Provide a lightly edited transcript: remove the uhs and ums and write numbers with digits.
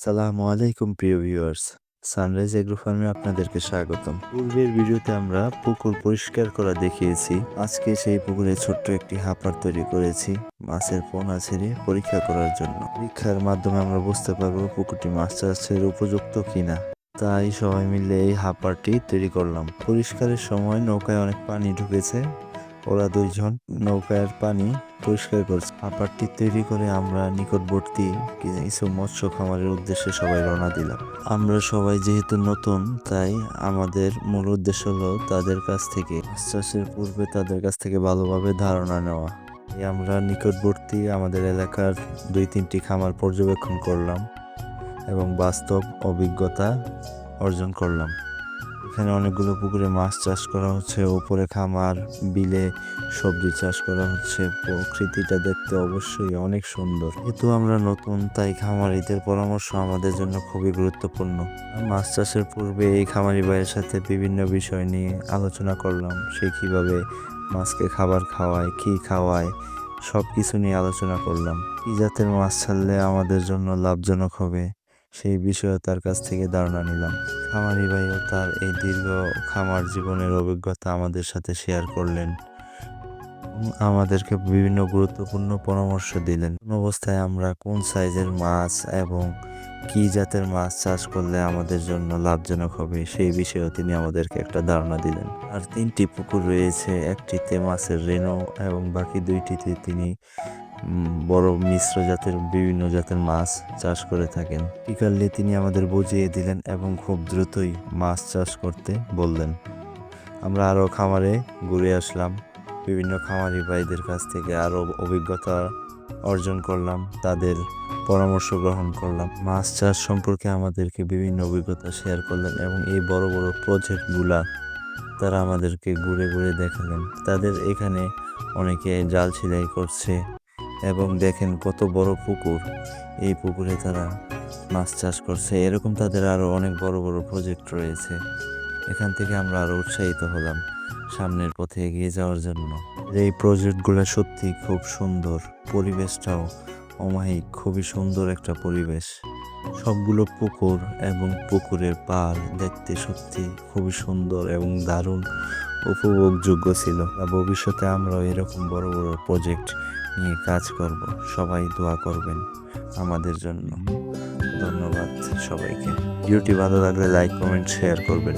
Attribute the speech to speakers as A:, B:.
A: সালামু আলাইকুম প্রিয় ভিউয়ার্স। সানরাইজ এগ্রো ফার্মে আপনাদেরকে স্বাগতম। পূর্বের ভিডিওতে আমরা পুকুর পরিষ্কার করা দেখিয়েছি। আজকে সেই পুকুরে ছোট্ট একটি হাপার তৈরি করেছি মাছের পোনা ছেড়ে পরীক্ষা করার জন্য। পরীক্ষার মাধ্যমে আমরা বুঝতে পারবো পুকুরটি মাছ চাষের উপযুক্ত কিনা। তাই সবাই মিলে এই হাপারটি তৈরি করলাম। পরিষ্কারের সময় নৌকায় অনেক পানি ঢুকেছে। ওরা দুইজন নৌকার পানি পরিষ্কার করছে। হাপারটি তৈরি করে আমরা নিকটবর্তী কিছু মৎস্য খামারের উদ্দেশ্যে সবাই রওনা দিলাম। আমরা সবাই যেহেতু নতুন, তাই আমাদের মূল উদ্দেশ্য হলো তাদের কাছ থেকে মাছ চাষের পূর্বে তাদের কাছ থেকে ভালোভাবে ধারণা নেওয়া। আমরা নিকটবর্তী আমাদের এলাকার 2-3টি খামার পর্যবেক্ষণ করলাম এবং বাস্তব অভিজ্ঞতা অর্জন করলাম। এখানে অনেকগুলো পুকুরে মাছ চাষ করা হচ্ছে, উপরে খামার, বিলে সবজি চাষ করা হচ্ছে। প্রকৃতিটা দেখতে অবশ্যই অনেক সুন্দর। যেহেতু আমরা নতুন, তাই খামারিদের পরামর্শ আমাদের জন্য খুবই গুরুত্বপূর্ণ। মাছ চাষের পূর্বে এই খামারি ভাইয়ের সাথে বিভিন্ন বিষয় নিয়ে আলোচনা করলাম। সে কিভাবে মাছকে খাবার খাওয়ায়, কি খাওয়ায়, সব কিছু নিয়ে আলোচনা করলাম। কি জাতের মাছ ছাড়লে আমাদের জন্য লাভজনক হবে, সেই বিষয়ে তার কাছ থেকে ধারণা নিলাম। খামারি ভাইও তার এই দীর্ঘ খামার জীবনের অভিজ্ঞতা আমাদের সাথে শেয়ার করলেন। আমাদেরকে বিভিন্ন গুরুত্বপূর্ণ পরামর্শ দিলেন। কোন অবস্থায় আমরা কোন সাইজের মাছ এবং কি জাতের মাছ চাষ করলে আমাদের জন্য লাভজনক হবে, সেই বিষয়েও তিনি আমাদেরকে একটা ধারণা দিলেন। আর 3টি পুকুর রয়েছে, একটিতে মাছের রেণু এবং বাকি 2টিতে তিনি বড় মিশ্র জাতের বিভিন্ন জাতের মাছ চাষ করে থাকেন। প্র্যাকটিক্যালি তিনি আমাদের বুঝিয়ে দিলেন এবং খুব দ্রুতই মাছ চাষ করতে বললেন। আমরা আরও খামারে ঘুরে আসলাম, বিভিন্ন খামারি ভাইদের কাছ থেকে আরও অভিজ্ঞতা অর্জন করলাম, তাদের পরামর্শ গ্রহণ করলাম। মাছ চাষ সম্পর্কে আমাদেরকে বিভিন্ন অভিজ্ঞতা শেয়ার করলেন এবং এই বড় বড় প্রজেক্টগুলা তারা আমাদেরকে ঘুরে ঘুরে দেখালেন। তাদের এখানে অনেকে জাল ছিলাই করছে এবং দেখেন কত বড় পুকুর, এই পুকুরে তারা মাছ চাষ করছে। এরকম তাদের আরও অনেক বড় বড় প্রজেক্ট রয়েছে। এখান থেকে আমরা আরও উৎসাহিত হলাম সামনের পথে এগিয়ে যাওয়ার জন্য। এই প্রজেক্টগুলো সত্যি খুব সুন্দর, পরিবেশটাও অমায়িক, খুবই সুন্দর একটা পরিবেশ। সবগুলো পুকুর এবং পুকুরের পাড় দেখতে সত্যি খুবই সুন্দর এবং দারুণ উপভোগযোগ্য ছিল। ভবিষ্যতে আমরাও এরকম বড় বড় প্রজেক্ট নিয়ে কাজ করব। সবাই দোয়া করবেন আমাদের জন্য। ধন্যবাদ সবাইকে। ভিডিওটি ভালো লাগলে লাইক, কমেন্ট, শেয়ার করবেন।